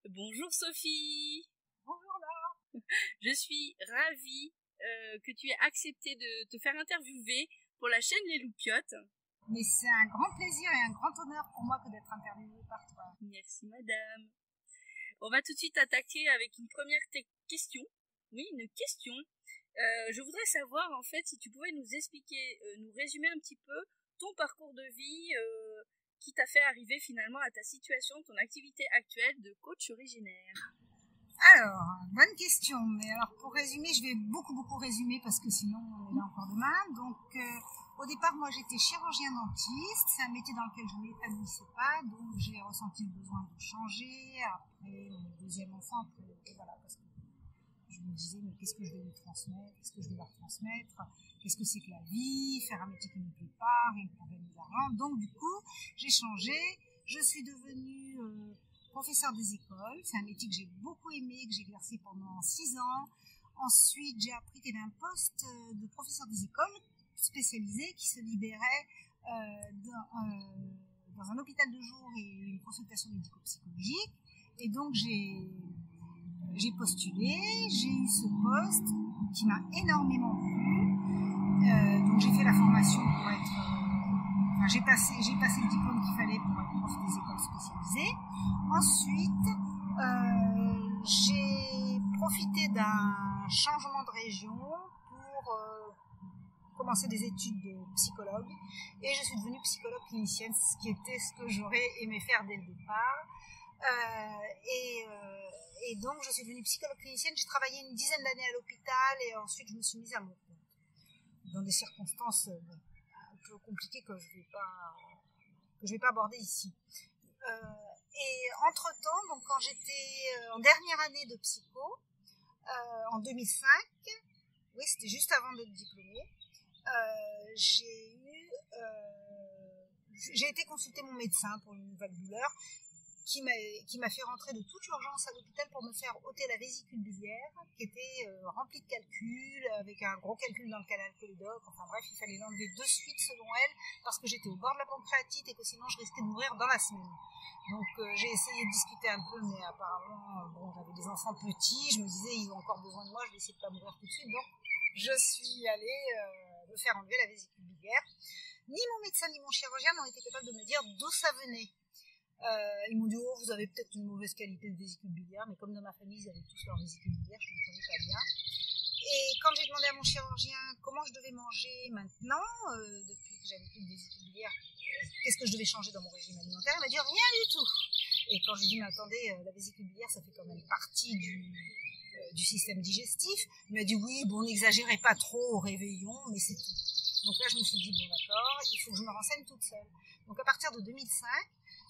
Bonjour Sophie. Bonjour Laure. Je suis ravie que tu aies accepté de te faire interviewer pour la chaîne Les Loupiottes. Mais c'est un grand plaisir et un grand honneur pour moi que d'être interviewée par toi. Merci madame. On va tout de suite attaquer avec une première question. Oui, une question. Je voudrais savoir en fait si tu pouvais nous expliquer, nous résumer un petit peu ton parcours de vie qui t'a fait arriver finalement à ta situation, ton activité actuelle de coach originaire. Alors, bonne question. Mais alors pour résumer, je vais beaucoup résumer parce que sinon on est là encore demain. Donc au départ, moi j'étais chirurgien dentiste. C'est un métier dans lequel je ne m'épanouissais pas. Donc j'ai ressenti le besoin de changer. Après mon deuxième enfant, voilà, parce que je me disais, mais qu'est-ce que je vais lui transmettre? Qu'est-ce que je vais leur transmettre? Qu'est-ce que c'est que la vie? Faire un métier qui ne me plaît pas, rien que pour gagner de l'argent. Donc, du coup, j'ai changé. Je suis devenue professeure des écoles. C'est un métier que j'ai beaucoup aimé, que j'ai exercé pendant 6 ans. Ensuite, j'ai appris qu'il y avait un poste de professeur des écoles spécialisé qui se libérait dans un hôpital de jour et une consultation médico-psychologique. Et donc, j'ai postulé, j'ai eu ce poste qui m'a énormément plu. Donc j'ai fait la formation pour être... j'ai passé le diplôme qu'il fallait pour être prof des écoles spécialisées. Ensuite, j'ai profité d'un changement de région pour commencer des études de psychologue. Et je suis devenue psychologue clinicienne, ce qui était ce que j'aurais aimé faire dès le départ. Et donc je suis devenue psychologue clinicienne. J'ai travaillé une dizaine d'années à l'hôpital et ensuite je me suis mise à mon compte dans des circonstances un peu compliquées que je vais pas aborder ici. Et entre temps, donc quand j'étais en dernière année de psycho en 2005, oui c'était juste avant d'être diplômée, j'ai été consulter mon médecin pour une vague douleur qui m'a fait rentrer de toute urgence à l'hôpital pour me faire ôter la vésicule biliaire qui était remplie de calculs, avec un gros calcul dans le canal cholédoque. Enfin bref, il fallait l'enlever de suite selon elle parce que j'étais au bord de la pancréatite et que sinon je risquais de mourir dans la semaine. Donc j'ai essayé de discuter un peu, mais apparemment j'avais des enfants petits, je me disais ils ont encore besoin de moi, je vais essayer de pas mourir tout de suite. Donc je suis allée me faire enlever la vésicule biliaire. Ni mon médecin ni mon chirurgien n'ont été capables de me dire d'où ça venait. Ils m'ont dit, oh, vous avez peut-être une mauvaise qualité de vésicule biliaire, mais comme dans ma famille, ils avaient tous leur vésicule biliaire, je ne comprenais pas bien. Et quand j'ai demandé à mon chirurgien comment je devais manger maintenant, depuis que j'avais plus de vésicule biliaire, qu'est-ce que je devais changer dans mon régime alimentaire, il m'a dit rien du tout. Et quand j'ai dit, mais attendez, la vésicule biliaire, ça fait quand même partie du système digestif, il m'a dit, oui, bon, n'exagérez pas trop au réveillon, mais c'est tout. Donc là, je me suis dit, bon, d'accord, il faut que je me renseigne toute seule. Donc à partir de 2005,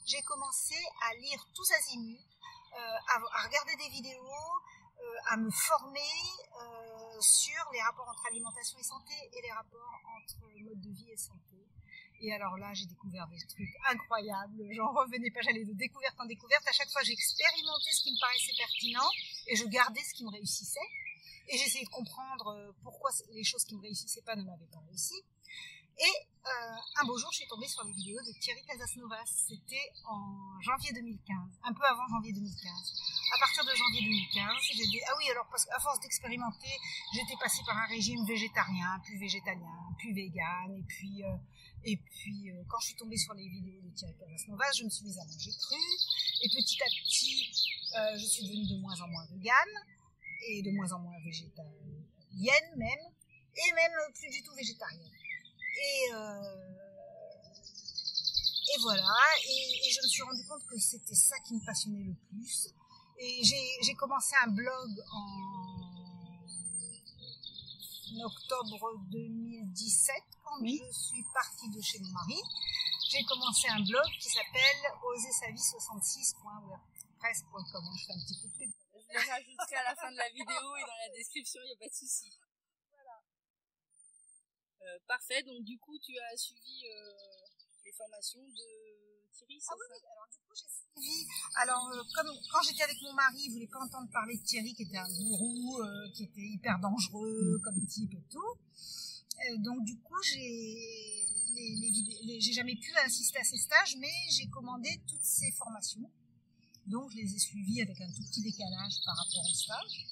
j'ai commencé à lire tous azimuts, à regarder des vidéos, à me former sur les rapports entre alimentation et santé et les rapports entre mode de vie et santé. Et alors là, j'ai découvert des trucs incroyables. J'en revenais pas, j'allais de découverte en découverte. À chaque fois, j'expérimentais ce qui me paraissait pertinent et je gardais ce qui me réussissait. Et j'essayais de comprendre pourquoi les choses qui me réussissaient pas ne m'avaient pas réussi. Et un beau jour, je suis tombée sur les vidéos de Thierry Casasnovas. C'était en janvier 2015, un peu avant janvier 2015. À partir de janvier 2015, j'ai dit, ah oui, alors parce qu'à force d'expérimenter, j'étais passée par un régime végétarien, puis végétalien, puis vegan, et puis quand je suis tombée sur les vidéos de Thierry Casasnovas, je me suis mise à manger cru, et petit à petit, je suis devenue de moins en moins végane, et de moins en moins végétalienne même, et même plus du tout végétarienne. Et voilà, et je me suis rendu compte que c'était ça qui me passionnait le plus. Et j'ai commencé un blog en octobre 2017, quand je suis partie de chez mon mari. J'ai commencé un blog qui s'appelle osersavie66.wordpress.com. Je fais un petit coup de pub. Je le rajouterai à la fin de la vidéo et dans la description, il n'y a pas de souci. Parfait, donc du coup tu as suivi les formations de Thierry, c'est ça? Oui, alors du coup j'ai suivi, comme quand j'étais avec mon mari, il ne voulait pas entendre parler de Thierry qui était un gourou, qui était hyper dangereux comme type et tout, donc du coup j'ai jamais pu assister à ces stages, mais j'ai commandé toutes ces formations. Donc, je les ai suivis avec un tout petit décalage par rapport au stage.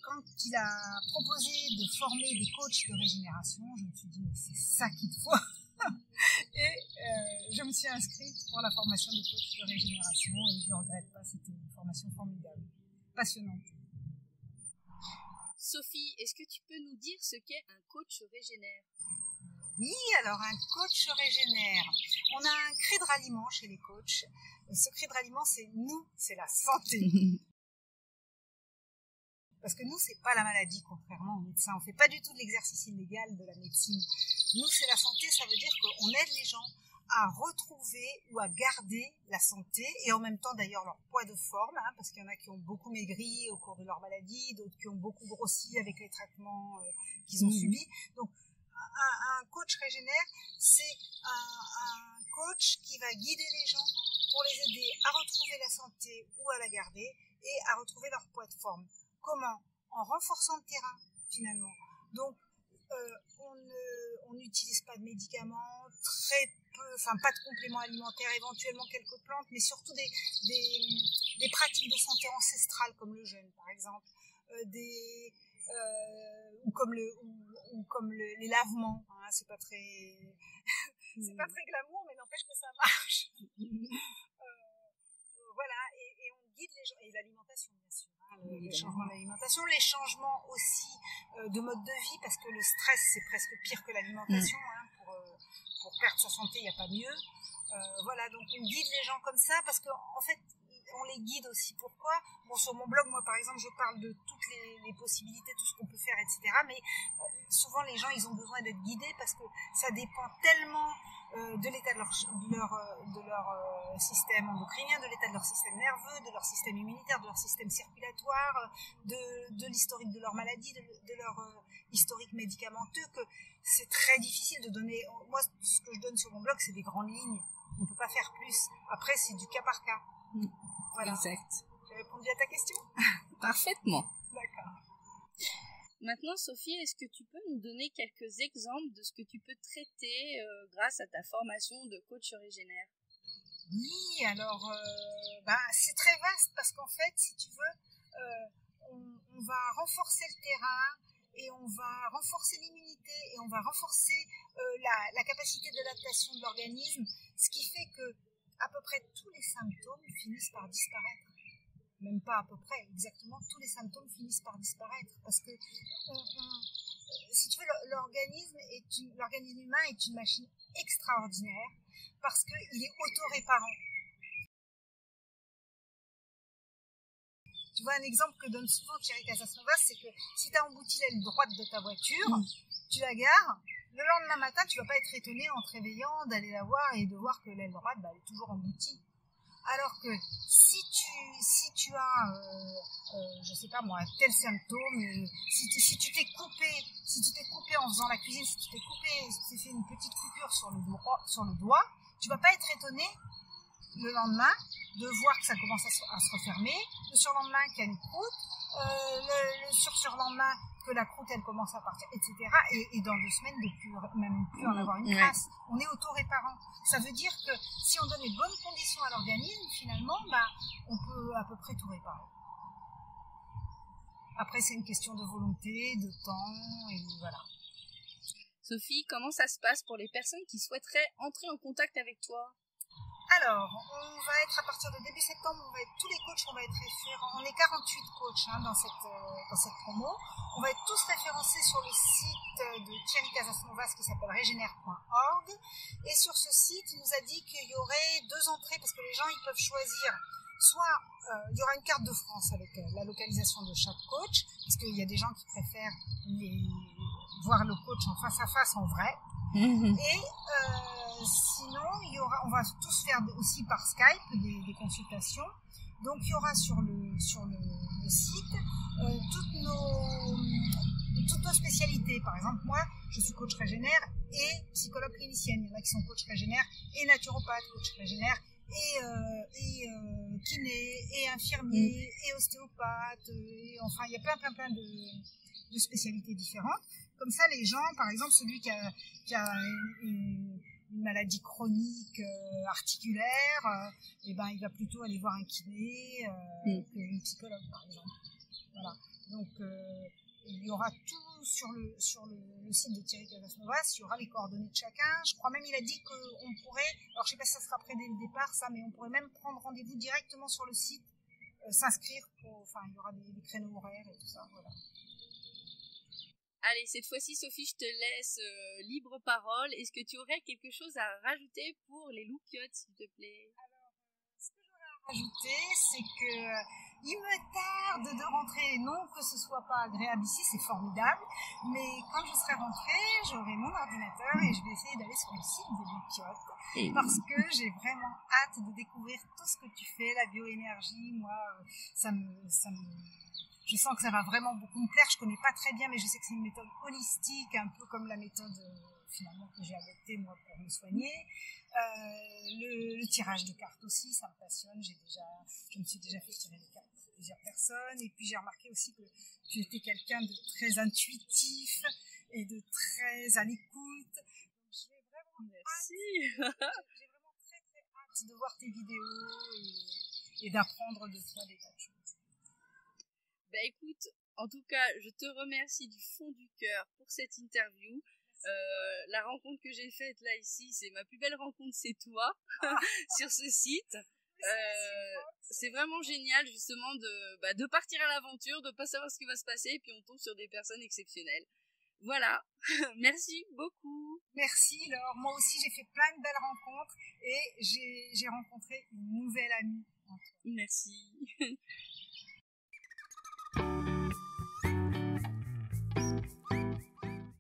Quand il a proposé de former des coachs de régénération, je me suis dit, mais c'est ça qu'il te faut. Et je me suis inscrite pour la formation de coach de régénération et je ne regrette pas, c'était une formation formidable, passionnante. Sophie, est-ce que tu peux nous dire ce qu'est un coach régénère? Oui, alors un coach régénère. On a un cri de ralliement chez les coachs. Ce cri de ralliement, c'est nous, c'est la santé. Parce que nous, c'est pas la maladie, contrairement aux médecins. On fait pas du tout de l'exercice illégal de la médecine. Nous, c'est la santé, ça veut dire qu'on aide les gens à retrouver ou à garder la santé et en même temps d'ailleurs leur poids de forme, hein, parce qu'il y en a qui ont beaucoup maigri au cours de leur maladie, d'autres qui ont beaucoup grossi avec les traitements qu'ils ont subis. Donc un coach régénère, c'est un coach qui va guider les gens pour les aider à retrouver la santé ou à la garder et à retrouver leur poids de forme. Comment? En renforçant le terrain, finalement. Donc, on n'utilise pas de médicaments, très peu, enfin pas de compléments alimentaires, éventuellement quelques plantes, mais surtout des pratiques de santé ancestrales comme le jeûne, par exemple, ou comme les lavements. Hein, c'est pas très glamour, mais n'empêche que ça marche. Voilà, et on guide les gens, et l'alimentation bien sûr, hein, les changements d'alimentation, les changements aussi de mode de vie, parce que le stress c'est presque pire que l'alimentation, hein, pour perdre sa santé il n'y a pas mieux. Voilà, donc on guide les gens comme ça, parce qu'en fait on les guide aussi. Pourquoi? Bon, sur mon blog, moi par exemple, je parle de toutes les possibilités, tout ce qu'on peut faire, etc. Mais souvent les gens ils ont besoin d'être guidés parce que ça dépend tellement de l'état de leur système endocrinien, de l'état de leur système nerveux, de leur système immunitaire, de leur système circulatoire, de l'historique de leur maladie, de leur historique médicamenteux, que c'est très difficile de donner. Moi, ce que je donne sur mon blog, c'est des grandes lignes. On ne peut pas faire plus. Après, c'est du cas par cas. Voilà. Exact. J'ai répondu à ta question? Parfaitement. D'accord. Maintenant, Sophie, est-ce que tu peux nous donner quelques exemples de ce que tu peux traiter grâce à ta formation de coach régénère? Oui, alors, c'est très vaste parce qu'en fait, si tu veux, on va renforcer le terrain et on va renforcer l'immunité et on va renforcer la capacité d'adaptation de l'organisme, ce qui fait que à peu près tous les symptômes finissent par disparaître. Même pas à peu près, exactement, tous les symptômes finissent par disparaître. Parce que, si tu veux, l'organisme humain est une machine extraordinaire parce qu'il est autoréparant. Tu vois, un exemple que donne souvent Thierry Casasnovas, c'est que si tu as embouti l'aile droite de ta voiture, tu la gares, le lendemain matin, tu vas pas être étonné en te réveillant d'aller la voir et de voir que l'aile droite, elle est toujours emboutie. Alors que si tu as, je sais pas moi, tel symptôme, si tu t'es coupé en faisant la cuisine, si tu t'es fait une petite coupure sur le doigt, tu vas pas être étonné le lendemain de voir que ça commence à se refermer, le surlendemain qu'il y a une croûte, le surlendemain que la croûte elle commence à partir, etc. Et dans 2 semaines de même plus en avoir une trace. On est auto-réparant. Ça veut dire que si on donne les bonnes conditions à l'organisme, finalement, on peut à peu près tout réparer. Après, c'est une question de volonté, de temps, et voilà. Sophie, comment ça se passe pour les personnes qui souhaiteraient entrer en contact avec toi? Alors, on va être à partir de début septembre, tous les coachs, on va être référents. On est 48 coachs dans cette promo. On va être tous référencés sur le site de Thierry Casasnovas qui s'appelle regener.org. Et sur ce site, il nous a dit qu'il y aurait 2 entrées parce que les gens ils peuvent choisir. Soit il y aura une carte de France avec la localisation de chaque coach, parce qu'il y a des gens qui préfèrent voir le coach en face à face, en vrai. Et sinon, on va tous faire aussi par Skype des consultations. Donc il y aura sur le site toutes nos spécialités. Par exemple, moi, je suis coach régénère et psychologue clinicienne. Il y en a qui sont coach régénère et naturopathe, coach régénère et kiné et infirmier et ostéopathe. Enfin, il y a plein de spécialités différentes. Comme ça, les gens, par exemple, celui qui a une maladie chronique articulaire, et ben, il va plutôt aller voir un kiné qu'une psychologue, par exemple. Voilà. Donc, il y aura tout sur le site de Thierry Casasnovas, il y aura les coordonnées de chacun. Je crois même il a dit qu'on pourrait, alors je sais pas si ça sera prêt dès le départ, ça, mais on pourrait même prendre rendez-vous directement sur le site, s'inscrire enfin, il y aura des créneaux horaires et tout ça, voilà. Allez, cette fois-ci, Sophie, je te laisse libre parole. Est-ce que tu aurais quelque chose à rajouter pour les loupiottes, s'il te plaît? Alors, ce que j'aurais à rajouter, c'est que il me tarde de rentrer. Non que ce soit pas agréable ici, c'est formidable. Mais quand je serai rentrée, j'aurai mon ordinateur et je vais essayer d'aller sur le site des loupiottes. Parce que j'ai vraiment hâte de découvrir tout ce que tu fais, la bioénergie. Moi, je sens que ça va vraiment beaucoup me plaire. Je connais pas très bien, mais je sais que c'est une méthode holistique, un peu comme la méthode finalement que j'ai adoptée moi pour me soigner. Le tirage de cartes aussi, ça me passionne. Je me suis déjà fait tirer des cartes pour plusieurs personnes. Et puis j'ai remarqué aussi que tu étais quelqu'un de très intuitif et de très à l'écoute. Donc j'ai vraiment Merci. J'ai vraiment très très hâte de voir tes vidéos et d'apprendre de toi des tas de choses. Bah écoute, en tout cas, je te remercie du fond du cœur pour cette interview. La rencontre que j'ai faite là ici, c'est ma plus belle rencontre, c'est toi sur ce site. C'est vraiment génial justement de partir à l'aventure, de pas savoir ce qui va se passer, et puis on tombe sur des personnes exceptionnelles. Voilà, merci beaucoup. Merci Laure, moi aussi j'ai fait plein de belles rencontres et j'ai rencontré une nouvelle amie. Merci.